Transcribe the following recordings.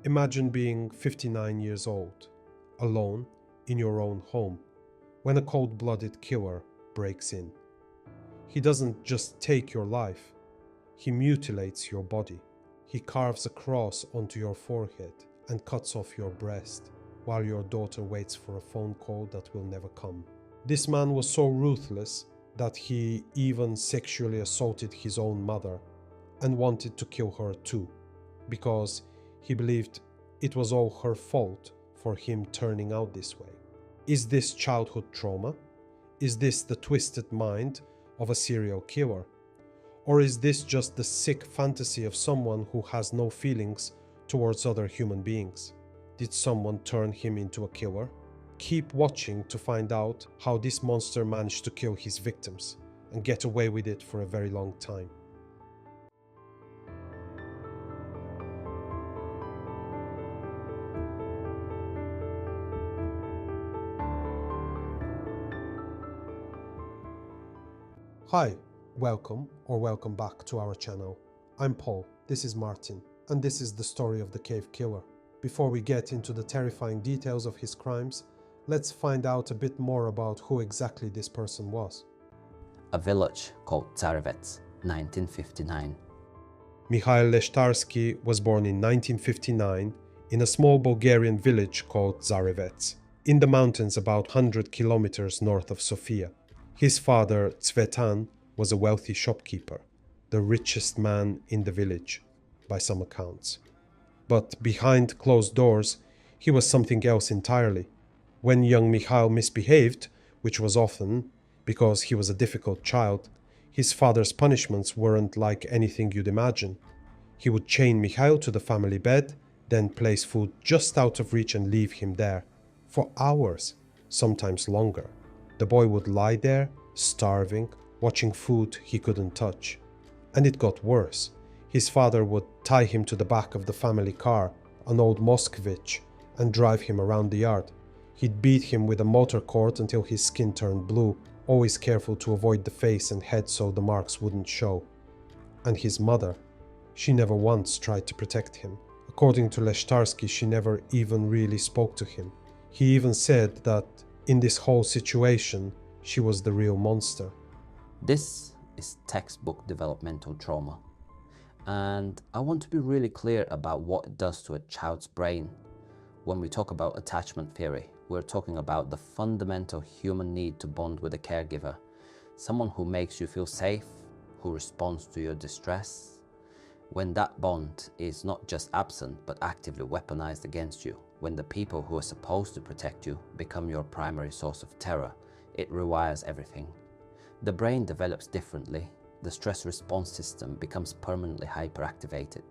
Imagine being 59 years old, alone in your own home, when a cold-blooded killer breaks in. He doesn't just take your life, he mutilates your body. He carves a cross onto your forehead and cuts off your breast, while your daughter waits for a phone call that will never come. This man was so ruthless that he even sexually assaulted his own mother and wanted to kill her too, because he believed it was all her fault for him turning out this way. Is this childhood trauma? Is this the twisted mind of a serial killer? Or is this just the sick fantasy of someone who has no feelings towards other human beings? Did someone turn him into a killer? Keep watching to find out how this monster managed to kill his victims and get away with it for a very long time. Hi, welcome back to our channel. I'm Paul, this is Martin, and this is the story of the cave killer. Before we get into the terrifying details of his crimes, let's find out a bit more about who exactly this person was. A village called Tsarevets, 1959. Mihail Leshtarsky was born in 1959 in a small Bulgarian village called Tsarevets, in the mountains about 100 kilometers north of Sofia. His father, Tsvetan, was a wealthy shopkeeper, the richest man in the village, by some accounts. But behind closed doors, he was something else entirely. When young Mihail misbehaved, which was often because he was a difficult child, his father's punishments weren't like anything you'd imagine. He would chain Mihail to the family bed, then place food just out of reach and leave him there, for hours, sometimes longer. The boy would lie there, starving, watching food he couldn't touch. And it got worse. His father would tie him to the back of the family car, an old Moskvich, and drive him around the yard. He'd beat him with a motor cord until his skin turned blue, always careful to avoid the face and head so the marks wouldn't show. And his mother, she never once tried to protect him. According to Leshtarsky, she never even really spoke to him. He even said that in this whole situation, she was the real monster. This is textbook developmental trauma. And I want to be really clear about what it does to a child's brain. When we talk about attachment theory, we're talking about the fundamental human need to bond with a caregiver, someone who makes you feel safe, who responds to your distress. When that bond is not just absent, but actively weaponized against you, when the people who are supposed to protect you become your primary source of terror, it rewires everything. The brain develops differently. The stress response system becomes permanently hyperactivated.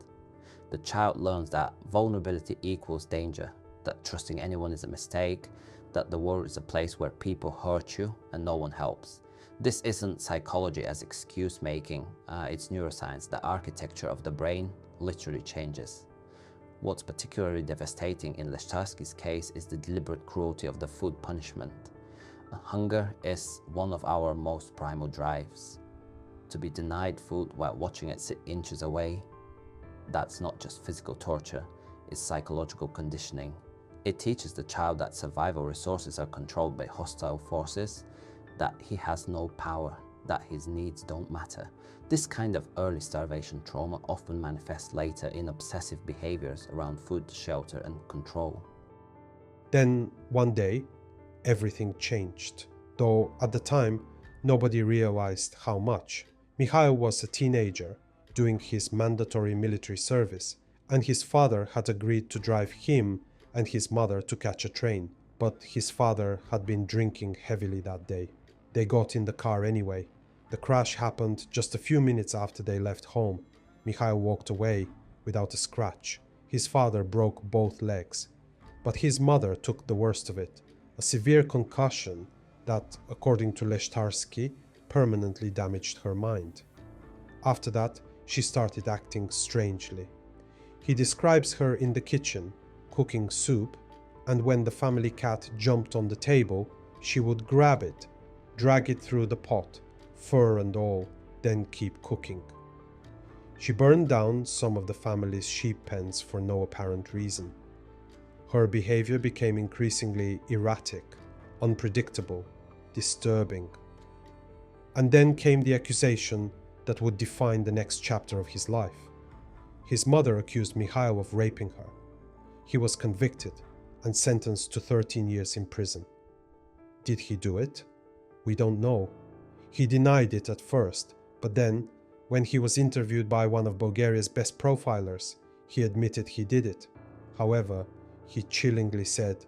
The child learns that vulnerability equals danger, that trusting anyone is a mistake, that the world is a place where people hurt you and no one helps. This isn't psychology as excuse making, it's neuroscience. The architecture of the brain literally changes. What's particularly devastating in Leshtarsky's case is the deliberate cruelty of the food punishment. Hunger is one of our most primal drives. To be denied food while watching it sit inches away, that's not just physical torture, it's psychological conditioning. It teaches the child that survival resources are controlled by hostile forces, that he has no power, that his needs don't matter. This kind of early starvation trauma often manifests later in obsessive behaviors around food, shelter, and control. Then, one day, everything changed. Though at the time, nobody realized how much. Mihail was a teenager, doing his mandatory military service, and his father had agreed to drive him and his mother to catch a train. But his father had been drinking heavily that day. They got in the car anyway. The crash happened just a few minutes after they left home. Mihail walked away without a scratch. His father broke both legs. But his mother took the worst of it, a severe concussion that, according to Leshtarsky, permanently damaged her mind. After that, she started acting strangely. He describes her in the kitchen, cooking soup, and when the family cat jumped on the table, she would grab it, drag it through the pot, fur and all, then keep cooking. She burned down some of the family's sheep pens for no apparent reason. Her behavior became increasingly erratic, unpredictable, disturbing. And then came the accusation that would define the next chapter of his life. His mother accused Mihail of raping her. He was convicted and sentenced to 13 years in prison. Did he do it? We don't know. He denied it at first, but then, when he was interviewed by one of Bulgaria's best profilers, he admitted he did it. However, he chillingly said,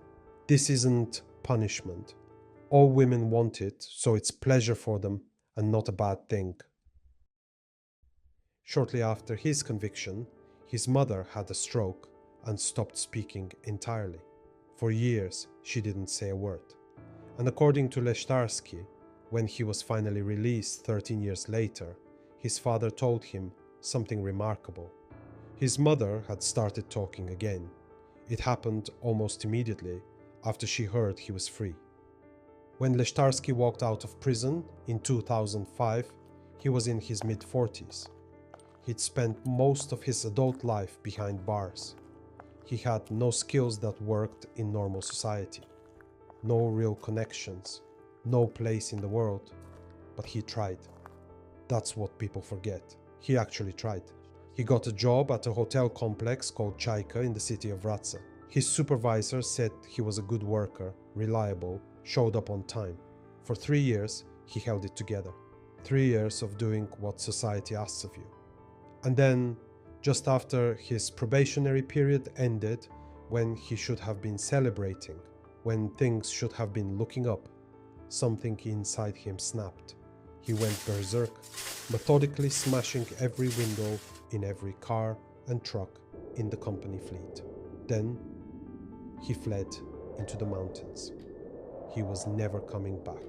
"This isn't punishment. All women want it, so it's pleasure for them and not a bad thing." Shortly after his conviction, his mother had a stroke and stopped speaking entirely. For years, she didn't say a word. And according to Leshtarsky, when he was finally released 13 years later, his father told him something remarkable. His mother had started talking again. It happened almost immediately after she heard he was free. When Leshtarsky walked out of prison in 2005, he was in his mid-40s. He'd spent most of his adult life behind bars. He had no skills that worked in normal society, no real connections, no place in the world, but he tried. That's what people forget. He actually tried. He got a job at a hotel complex called Chaika in the city of Vratsa. His supervisor said he was a good worker, reliable, showed up on time. For 3 years, he held it together. 3 years of doing what society asks of you. And then, just after his probationary period ended, when he should have been celebrating, when things should have been looking up, something inside him snapped. He went berserk, methodically smashing every window in every car and truck in the company fleet. Then, he fled into the mountains. He was never coming back.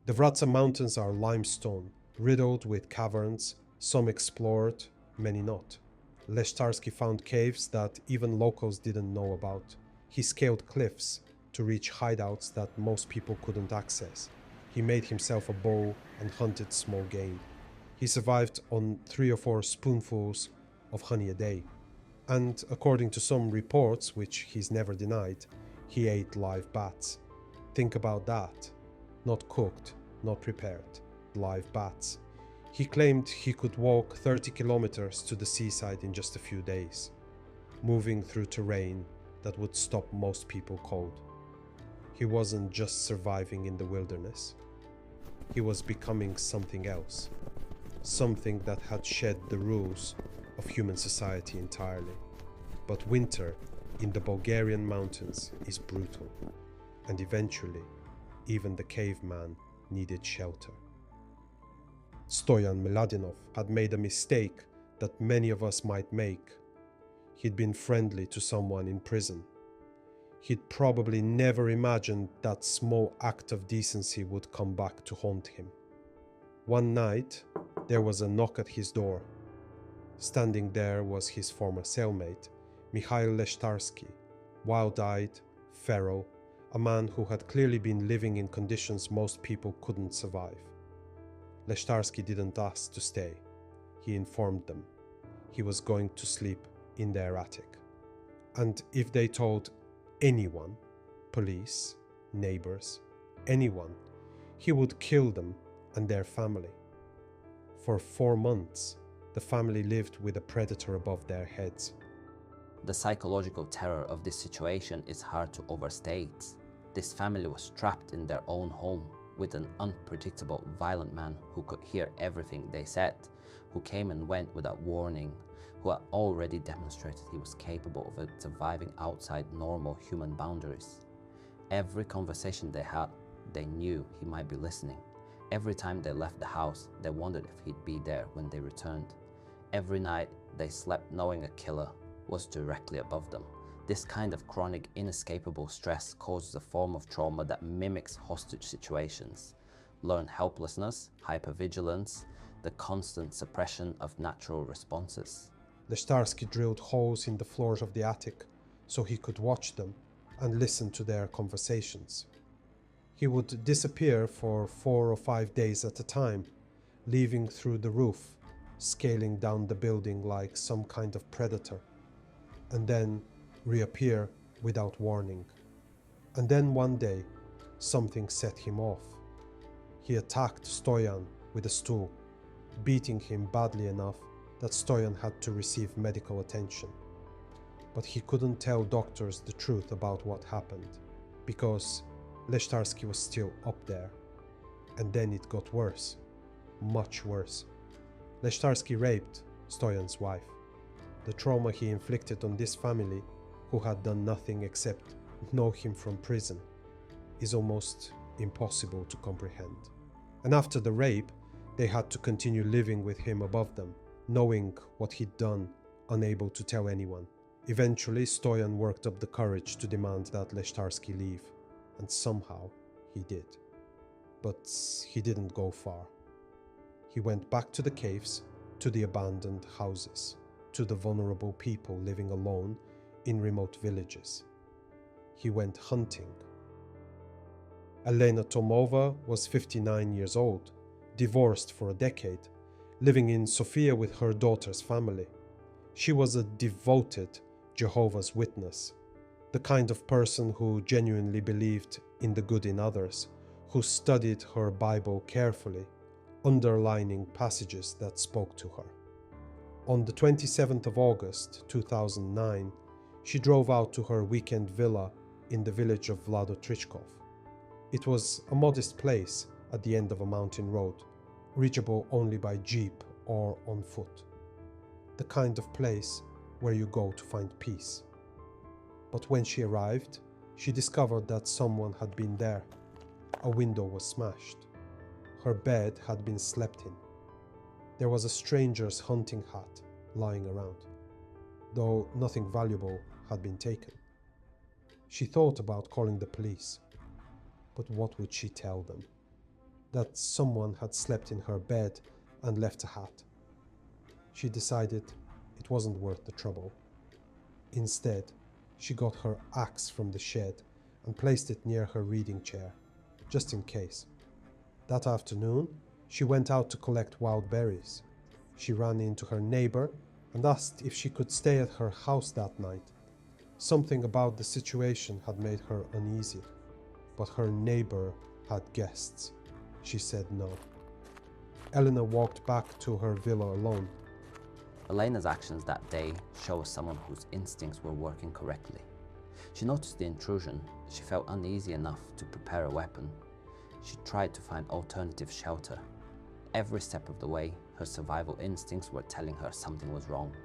The Vratsa mountains are limestone, riddled with caverns, some explored, many not. Leshtarsky found caves that even locals didn't know about. He scaled cliffs to reach hideouts that most people couldn't access. He made himself a bow and hunted small game. He survived on 3 or 4 spoonfuls of honey a day. And according to some reports, which he's never denied, he ate live bats. Think about that. Not cooked, not prepared. Live bats. He claimed he could walk 30 kilometers to the seaside in just a few days, moving through terrain that would stop most people cold. He wasn't just surviving in the wilderness. He was becoming something else, something that had shed the rules of human society entirely. But winter in the Bulgarian mountains is brutal, and eventually, even the caveman needed shelter. Stoyan Miladinov had made a mistake that many of us might make. He'd been friendly to someone in prison. He'd probably never imagined that small act of decency would come back to haunt him. One night, there was a knock at his door. Standing there was his former cellmate, Mihail Leshtarsky, wild-eyed, feral, a man who had clearly been living in conditions most people couldn't survive. Leshtarsky didn't ask to stay. He informed them. He was going to sleep in their attic. And if they told anyone, police, neighbors, anyone, he would kill them and their family. For 4 months, the family lived with a predator above their heads. The psychological terror of this situation is hard to overstate. This family was trapped in their own home with an unpredictable, violent man who could hear everything they said, who came and went without warning, who had already demonstrated he was capable of surviving outside normal human boundaries. Every conversation they had, they knew he might be listening. Every time they left the house, they wondered if he'd be there when they returned. Every night, they slept knowing a killer was directly above them. This kind of chronic, inescapable stress causes a form of trauma that mimics hostage situations. Learned helplessness, hypervigilance, the constant suppression of natural responses. Leshtarsky drilled holes in the floors of the attic so he could watch them and listen to their conversations. He would disappear for 4 or 5 days at a time, leaving through the roof, scaling down the building like some kind of predator, and then reappear without warning. And then one day, something set him off. He attacked Stoyan with a stool, beating him badly enough that Stoyan had to receive medical attention. But he couldn't tell doctors the truth about what happened, because Leshtarsky was still up there. And then it got worse, much worse. Leshtarsky raped Stoyan's wife. The trauma he inflicted on this family, who had done nothing except know him from prison, is almost impossible to comprehend. And after the rape, they had to continue living with him above them, knowing what he'd done, unable to tell anyone. Eventually, Stoyan worked up the courage to demand that Leshtarsky leave, and somehow he did. But he didn't go far. He went back to the caves, to the abandoned houses, to the vulnerable people living alone in remote villages. He went hunting. Elena Tomova was 59 years old, divorced for a decade, living in Sofia with her daughter's family. She was a devoted Jehovah's Witness, the kind of person who genuinely believed in the good in others, who studied her Bible carefully, underlining passages that spoke to her. On the 27th of August 2009, she drove out to her weekend villa in the village of Vladotrichkov. It was a modest place at the end of a mountain road, reachable only by jeep or on foot. The kind of place where you go to find peace. But when she arrived, she discovered that someone had been there. A window was smashed. Her bed had been slept in. There was a stranger's hunting hat lying around, though nothing valuable had been taken. She thought about calling the police, but what would she tell them? That someone had slept in her bed and left a hat. She decided it wasn't worth the trouble. Instead, she got her axe from the shed and placed it near her reading chair, just in case. That afternoon, she went out to collect wild berries. She ran into her neighbor and asked if she could stay at her house that night. Something about the situation had made her uneasy, but her neighbor had guests. She said no. Elena walked back to her villa alone. Elena's actions that day show us someone whose instincts were working correctly. She noticed the intrusion. She felt uneasy enough to prepare a weapon. She tried to find alternative shelter. Every step of the way, her survival instincts were telling her something was wrong.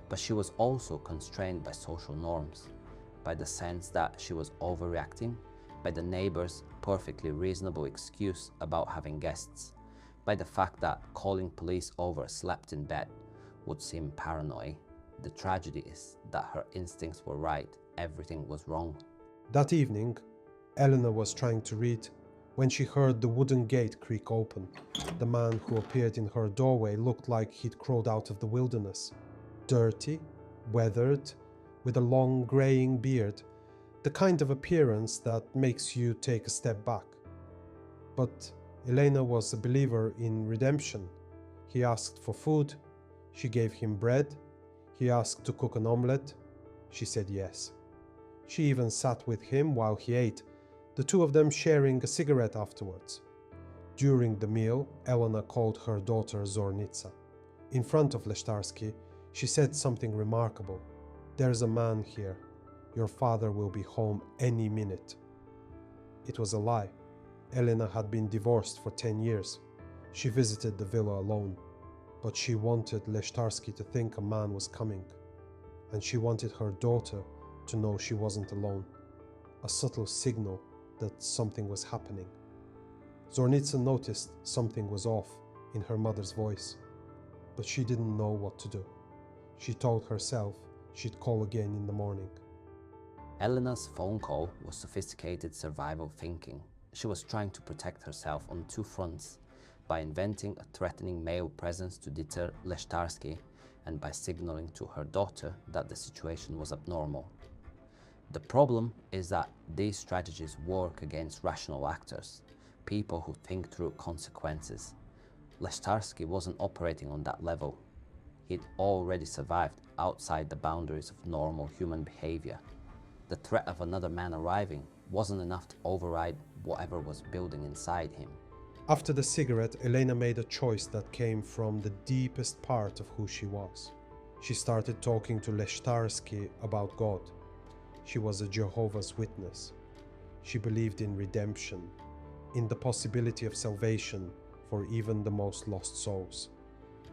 But she was also constrained by social norms, by the sense that she was overreacting, by the neighbor's perfectly reasonable excuse about having guests, by the fact that calling police over a slept-in bed would seem paranoid. The tragedy is that her instincts were right, everything was wrong. That evening, Elena was trying to read when she heard the wooden gate creak open. The man who appeared in her doorway looked like he'd crawled out of the wilderness. Dirty, weathered, with a long graying beard, the kind of appearance that makes you take a step back. But Elena was a believer in redemption. He asked for food. She gave him bread. He asked to cook an omelette. She said yes. She even sat with him while he ate, the two of them sharing a cigarette afterwards. During the meal, Elena called her daughter Zornitsa. In front of Leshtarsky, she said something remarkable. "There's a man here. Your father will be home any minute." It was a lie. Elena had been divorced for 10 years. She visited the villa alone. But she wanted Leshtarsky to think a man was coming. And she wanted her daughter to know she wasn't alone. A subtle signal that something was happening. Zornitsa noticed something was off in her mother's voice, but she didn't know what to do. She told herself she'd call again in the morning. Elena's phone call was sophisticated survival thinking. She was trying to protect herself on two fronts, by inventing a threatening male presence to deter Leshtarsky and by signaling to her daughter that the situation was abnormal. The problem is that these strategies work against rational actors, people who think through consequences. Leshtarsky wasn't operating on that level. He'd already survived outside the boundaries of normal human behavior. The threat of another man arriving wasn't enough to override whatever was building inside him. After the cigarette, Elena made a choice that came from the deepest part of who she was. She started talking to Leshtarsky about God. She was a Jehovah's Witness. She believed in redemption, in the possibility of salvation for even the most lost souls.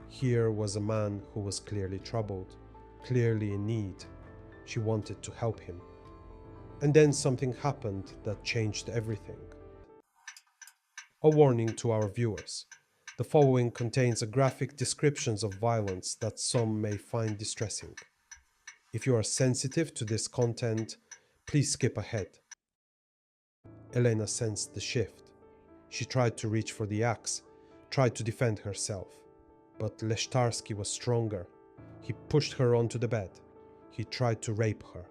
Here was a man who was clearly troubled, clearly in need. She wanted to help him. And then something happened that changed everything. A warning to our viewers. The following contains a graphic descriptions of violence that some may find distressing. If you are sensitive to this content, please skip ahead. Elena sensed the shift. She tried to reach for the axe, tried to defend herself. But Leshtarsky was stronger. He pushed her onto the bed. He tried to rape her.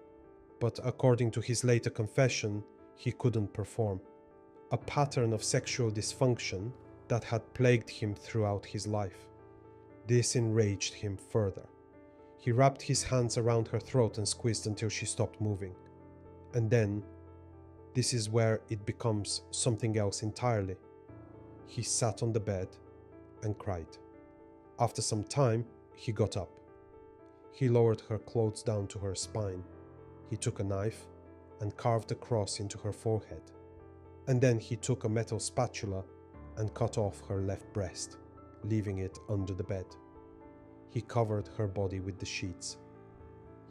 But according to his later confession, he couldn't perform. A pattern of sexual dysfunction that had plagued him throughout his life. This enraged him further. He wrapped his hands around her throat and squeezed until she stopped moving. And then, this is where it becomes something else entirely. He sat on the bed and cried. After some time, he got up. He lowered her clothes down to her spine. He took a knife and carved a cross into her forehead. And then he took a metal spatula and cut off her left breast, leaving it under the bed. He covered her body with the sheets.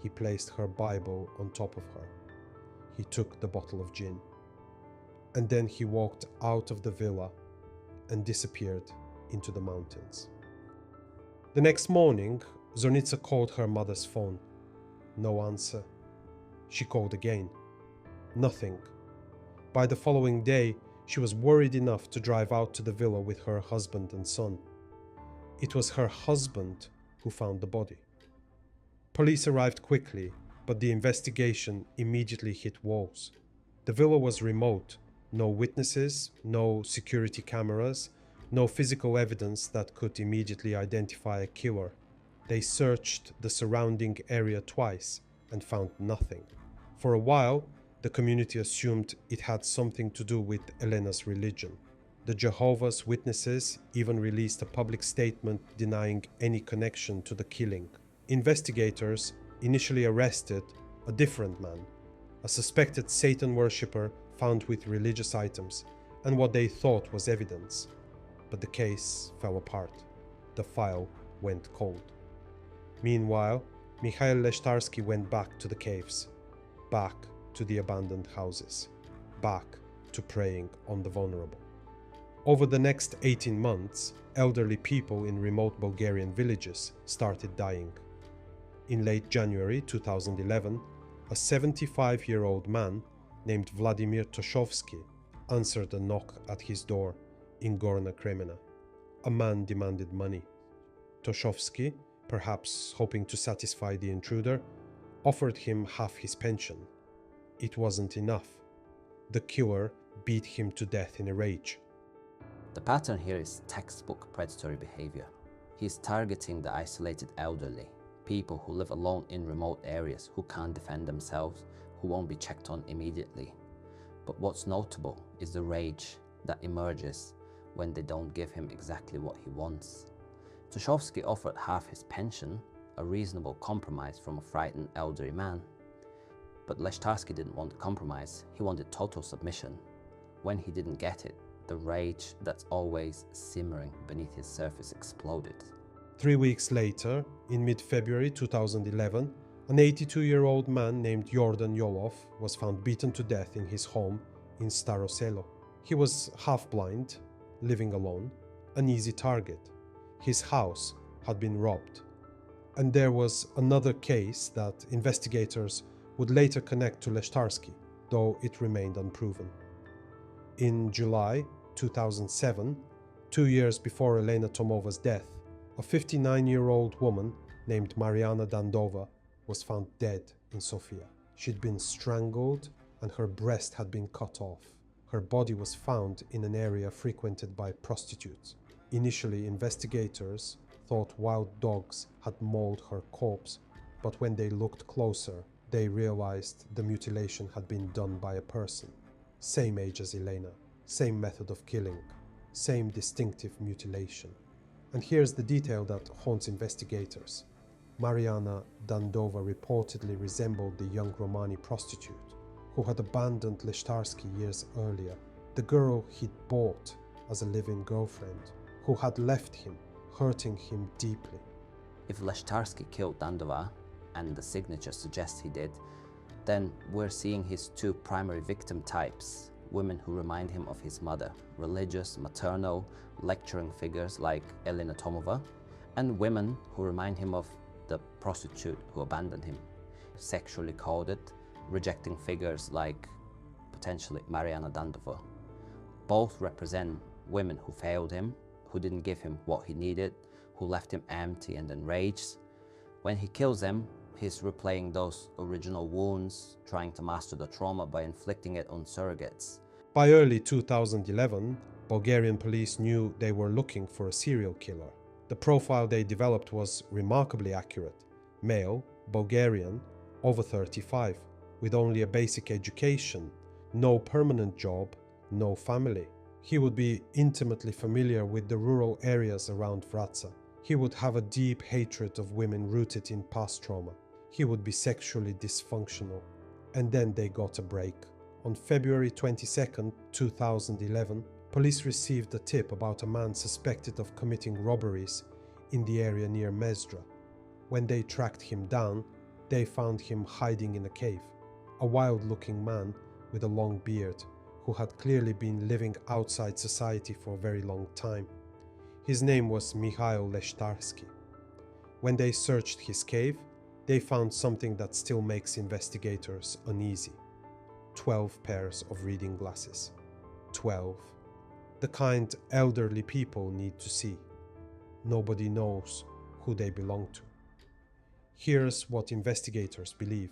He placed her Bible on top of her. He took the bottle of gin. And then he walked out of the villa and disappeared into the mountains. The next morning, Zornitsa called her mother's phone. No answer. She called again. Nothing. By the following day, she was worried enough to drive out to the villa with her husband and son. It was her husband who found the body. Police arrived quickly, but the investigation immediately hit walls. The villa was remote. No witnesses, no security cameras, no physical evidence that could immediately identify a killer. They searched the surrounding area twice and found nothing. For a while, the community assumed it had something to do with Elena's religion. The Jehovah's Witnesses even released a public statement denying any connection to the killing. Investigators initially arrested a different man, a suspected Satan worshipper found with religious items and what they thought was evidence. But the case fell apart. The file went cold. Meanwhile, Mihail Leshtarsky went back to the caves, back to the abandoned houses, back to preying on the vulnerable. Over the next 18 months, elderly people in remote Bulgarian villages started dying. In late January 2011, a 75-year-old man named Vladimir Toshovsky answered a knock at his door in Gorna Kremena. A man demanded money. Toshovsky, perhaps hoping to satisfy the intruder, offered him half his pension. It wasn't enough. The killer beat him to death in a rage. The pattern here is textbook predatory behavior. He's targeting the isolated elderly, people who live alone in remote areas, who can't defend themselves, who won't be checked on immediately. But what's notable is the rage that emerges when they don't give him exactly what he wants. Toshovsky offered half his pension, a reasonable compromise from a frightened elderly man. But Leshtarsky didn't want compromise, he wanted total submission. When he didn't get it, the rage that's always simmering beneath his surface exploded. 3 weeks later, in mid-February 2011, an 82-year-old man named Jordan Yolov was found beaten to death in his home in Staro Selo. He was half-blind, living alone, an easy target. His house had been robbed. And there was another case that investigators would later connect to Leshtarsky, though it remained unproven. In July 2007, 2 years before Elena Tomova's death, a 59-year-old woman named Mariana Dandova was found dead in Sofia. She'd been strangled and her breast had been cut off. Her body was found in an area frequented by prostitutes. Initially, investigators thought wild dogs had mauled her corpse, but when they looked closer, they realized the mutilation had been done by a person. Same age as Elena, same method of killing, same distinctive mutilation. And here's the detail that haunts investigators. Mariana Dandova reportedly resembled the young Romani prostitute who had abandoned Leshtarsky years earlier, the girl he'd bought as a live-in girlfriend, who had left him, hurting him deeply. If Leshtarsky killed Dandova, and the signature suggests he did, then we're seeing his two primary victim types, women who remind him of his mother, religious, maternal, lecturing figures like Elena Tomova, and women who remind him of the prostitute who abandoned him, sexually coded, rejecting figures like potentially Mariana Dandova. Both represent women who failed him, who didn't give him what he needed, who left him empty and enraged. When he kills them, he's replaying those original wounds, trying to master the trauma by inflicting it on surrogates. By early 2011, Bulgarian police knew they were looking for a serial killer. The profile they developed was remarkably accurate. Male, Bulgarian, over 35, with only a basic education, no permanent job, no family. He would be intimately familiar with the rural areas around Vratsa. He would have a deep hatred of women rooted in past trauma. He would be sexually dysfunctional. And then they got a break. On February 22, 2011, police received a tip about a man suspected of committing robberies in the area near Mezdra. When they tracked him down, they found him hiding in a cave. A wild-looking man with a long beard who had clearly been living outside society for a very long time. His name was Mihail Leshtarsky. When they searched his cave, they found something that still makes investigators uneasy. 12 pairs of reading glasses. 12. The kind elderly people need to see. Nobody knows who they belong to. Here's what investigators believe.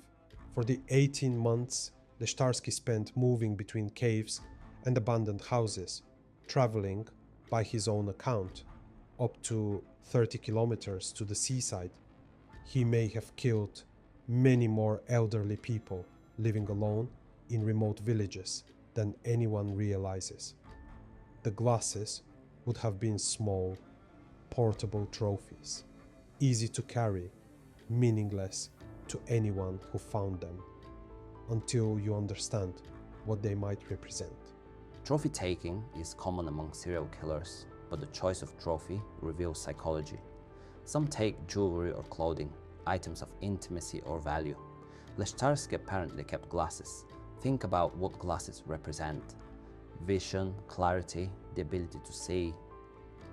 For the 18 months Leshtarsky spent moving between caves and abandoned houses, traveling, by his own account, up to 30 kilometers to the seaside, he may have killed many more elderly people living alone in remote villages than anyone realizes. The glasses would have been small, portable trophies, easy to carry, meaningless to anyone who found them, until you understand what they might represent. Trophy taking is common among serial killers, but the choice of trophy reveals psychology. Some take jewelry or clothing, items of intimacy or value. Leshtarsky apparently kept glasses. Think about what glasses represent. Vision, clarity, the ability to see.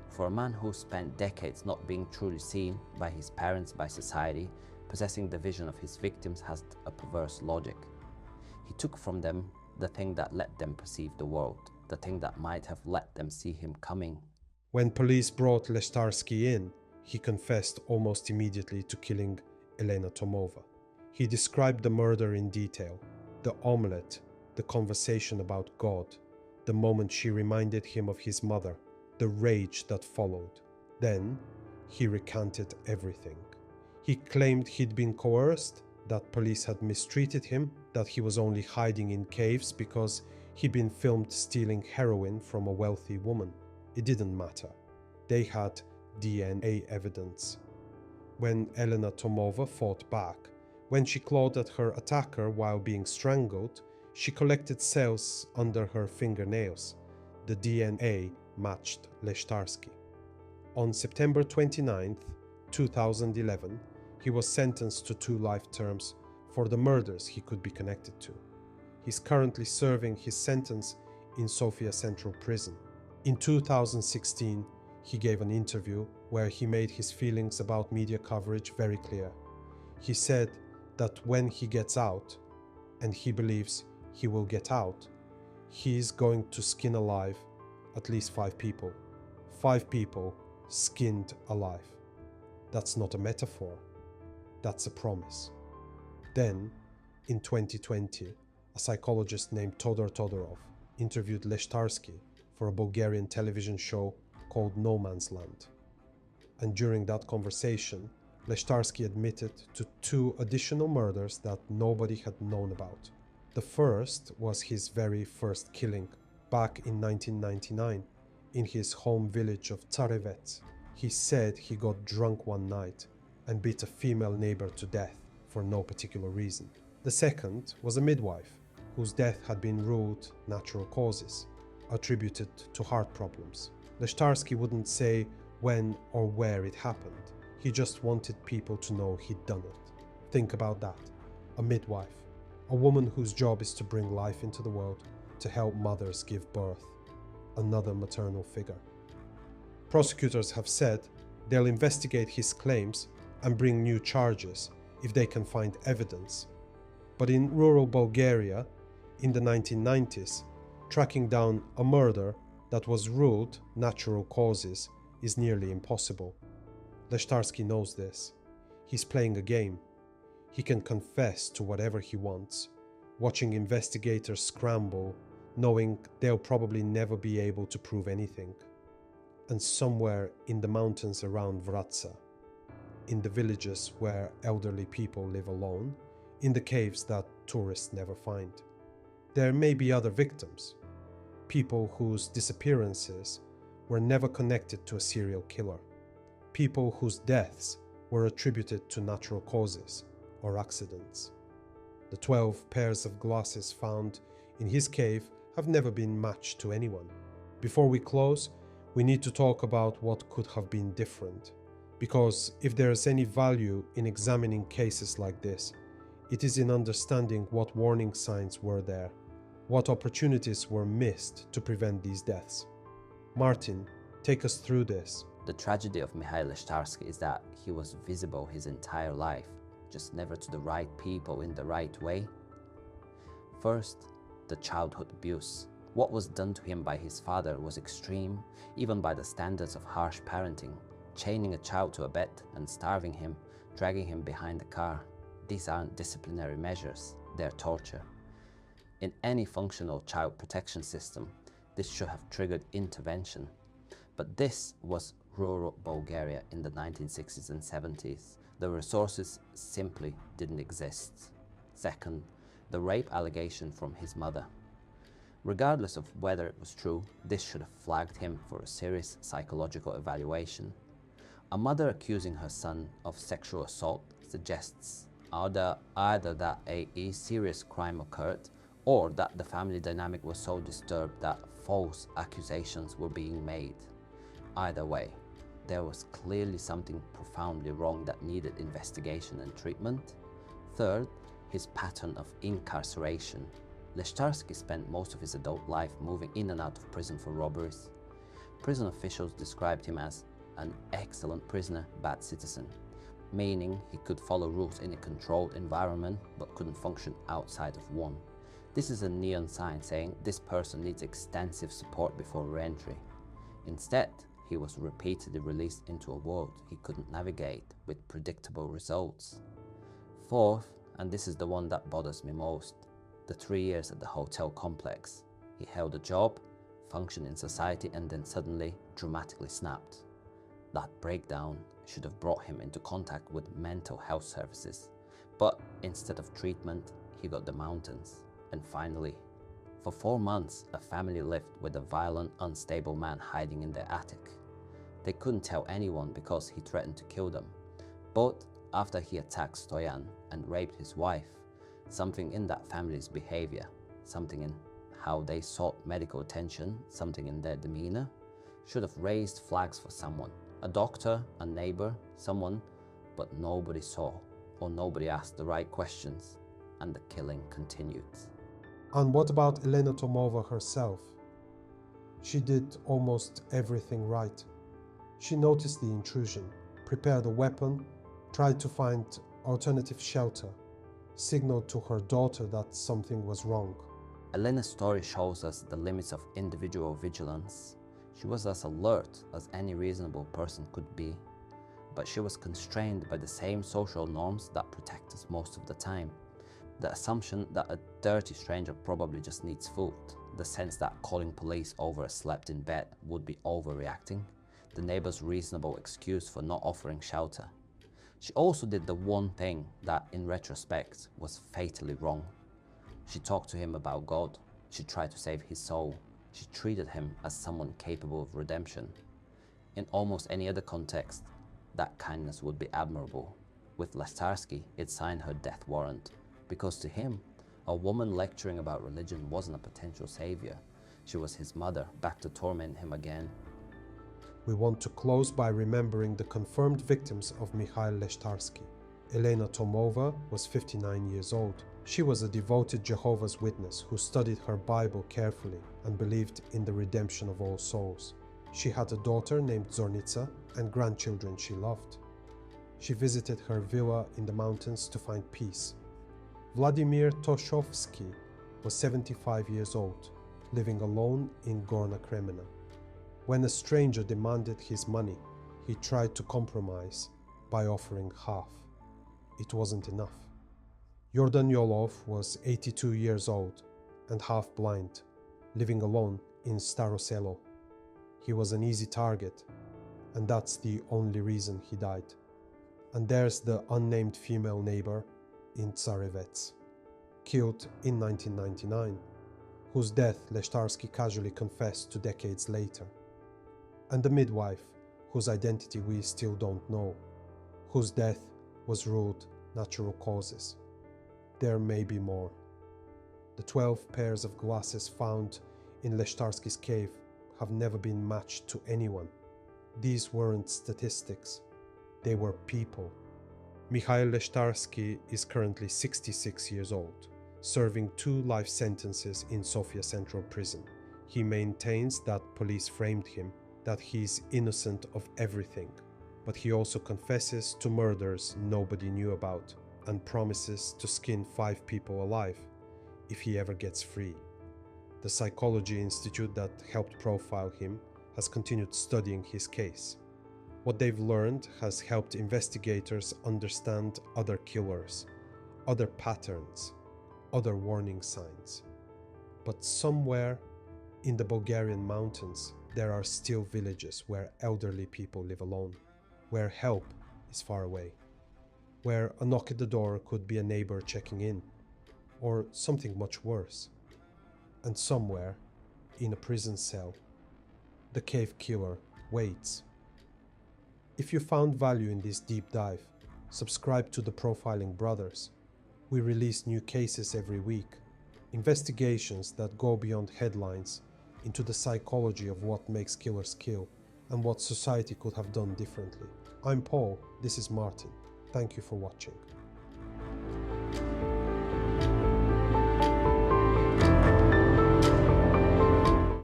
For a man who spent decades not being truly seen by his parents, by society, possessing the vision of his victims has a perverse logic. He took from them the thing that let them perceive the world, the thing that might have let them see him coming. When police brought Leshtarsky in, he confessed almost immediately to killing Elena Tomova. He described the murder in detail, the omelette, the conversation about God, the moment she reminded him of his mother, the rage that followed. Then he recanted everything. He claimed he'd been coerced, that police had mistreated him, that he was only hiding in caves because he'd been filmed stealing heroin from a wealthy woman. It didn't matter. They had DNA evidence. When Elena Tomova fought back, when she clawed at her attacker while being strangled, she collected cells under her fingernails. The DNA matched Leshtarsky. On September 29, 2011, he was sentenced to 2 life terms for the murders he could be connected to. He's currently serving his sentence in Sofia Central Prison. In 2016, he gave an interview where he made his feelings about media coverage very clear. He said that when he gets out, and he believes he will get out, he is going to skin alive at least 5 people. 5 people skinned alive. That's not a metaphor. That's a promise. Then, in 2020, a psychologist named Todor Todorov interviewed Leshtarsky for a Bulgarian television show called No Man's Land. And during that conversation, Leshtarsky admitted to 2 additional murders that nobody had known about. The first was his very first killing, back in 1999, in his home village of Tsarevets. He said he got drunk one night and beat a female neighbor to death for no particular reason. The second was a midwife, whose death had been ruled natural causes, attributed to heart problems. Leshtarsky wouldn't say when or where it happened. He just wanted people to know he'd done it. Think about that. A midwife, a woman whose job is to bring life into the world, to help mothers give birth. Another maternal figure. Prosecutors have said they'll investigate his claims and bring new charges if they can find evidence. But in rural Bulgaria, in the 1990s, tracking down a murder that was ruled natural causes is nearly impossible. Leshtarsky knows this. He's playing a game. He can confess to whatever he wants, watching investigators scramble, knowing they'll probably never be able to prove anything. And somewhere in the mountains around Vratsa, in the villages where elderly people live alone, in the caves that tourists never find, there may be other victims, people whose disappearances were never connected to a serial killer, people whose deaths were attributed to natural causes or accidents. The 12 pairs of glasses found in his cave have never been matched to anyone. Before we close, we need to talk about what could have been different, because if there is any value in examining cases like this, it is in understanding what warning signs were there, what opportunities were missed to prevent these deaths. Martin, take us through this. The tragedy of Mihail Leshtarsky is that he was visible his entire life, just never to the right people in the right way. First, the childhood abuse. What was done to him by his father was extreme, even by the standards of harsh parenting. Chaining a child to a bed and starving him, dragging him behind the car. These aren't disciplinary measures, they're torture. In any functional child protection system, this should have triggered intervention. But this was rural Bulgaria in the 1960s and 70s. The resources simply didn't exist. Second, the rape allegation from his mother. Regardless of whether it was true, this should have flagged him for a serious psychological evaluation. A mother accusing her son of sexual assault suggests either that a serious crime occurred or that the family dynamic was so disturbed that false accusations were being made. Either way, there was clearly something profoundly wrong that needed investigation and treatment. Third, his pattern of incarceration. Leshtarsky spent most of his adult life moving in and out of prison for robberies. Prison officials described him as an excellent prisoner, bad citizen, meaning he could follow rules in a controlled environment but couldn't function outside of one. This is a neon sign saying this person needs extensive support before re-entry. Instead, he was repeatedly released into a world he couldn't navigate with predictable results. Fourth, and this is the one that bothers me most, the 3 years at the hotel complex. He held a job, functioned in society, and then suddenly dramatically snapped. That breakdown should have brought him into contact with mental health services, but instead of treatment, he got the mountains. And finally, for 4 months, a family lived with a violent, unstable man hiding in their attic. They couldn't tell anyone because he threatened to kill them. But after he attacked Stoyan and raped his wife, something in that family's behavior, something in how they sought medical attention, something in their demeanor, should have raised flags for someone. A doctor, a neighbor, someone, but nobody saw or nobody asked the right questions, and the killing continued. And what about Elena Tomova herself? She did almost everything right. She noticed the intrusion, prepared a weapon, tried to find alternative shelter, signaled to her daughter that something was wrong. Elena's story shows us the limits of individual vigilance. She was as alert as any reasonable person could be, but she was constrained by the same social norms that protect us most of the time. The assumption that a dirty stranger probably just needs food, the sense that calling police over a slept-in bed would be overreacting, the neighbor's reasonable excuse for not offering shelter. She also did the one thing that, in retrospect, was fatally wrong. She talked to him about God. She tried to save his soul. She treated him as someone capable of redemption. In almost any other context, that kindness would be admirable. With Leshtarsky, it signed her death warrant, because to him, a woman lecturing about religion wasn't a potential savior. She was his mother, back to torment him again. We want to close by remembering the confirmed victims of Mihail Leshtarsky. Elena Tomova was 59 years old. She was a devoted Jehovah's Witness who studied her Bible carefully and believed in the redemption of all souls. She had a daughter named Zornitsa and grandchildren she loved. She visited her villa in the mountains to find peace. Vladimir Toshovsky was 75 years old, living alone in Gorna Kremena. When a stranger demanded his money, he tried to compromise by offering half. It wasn't enough. Yordan Yolov was 82 years old and half blind, living alone in Staroselo. He was an easy target, and that's the only reason he died. And there's the unnamed female neighbor in Tsarevets, killed in 1999, whose death Leshtarsky casually confessed to decades later. And the midwife, whose identity we still don't know, whose death was ruled natural causes. There may be more. The 12 pairs of glasses found in Leshtarsky's cave have never been matched to anyone. These weren't statistics, they were people. Mihail Leshtarsky is currently 66 years old, serving 2 life sentences in Sofia Central Prison. He maintains that police framed him, that he's innocent of everything, but he also confesses to murders nobody knew about and promises to skin 5 people alive if he ever gets free. The Psychology Institute that helped profile him has continued studying his case. What they've learned has helped investigators understand other killers, other patterns, other warning signs. But somewhere in the Bulgarian mountains, there are still villages where elderly people live alone, where help is far away, where a knock at the door could be a neighbor checking in, or something much worse. And somewhere, in a prison cell, the cave killer waits. If you found value in this deep dive, subscribe to the Profiling Brothers. We release new cases every week, investigations that go beyond headlines into the psychology of what makes killers kill and what society could have done differently. I'm Paul, this is Martin. Thank you for watching.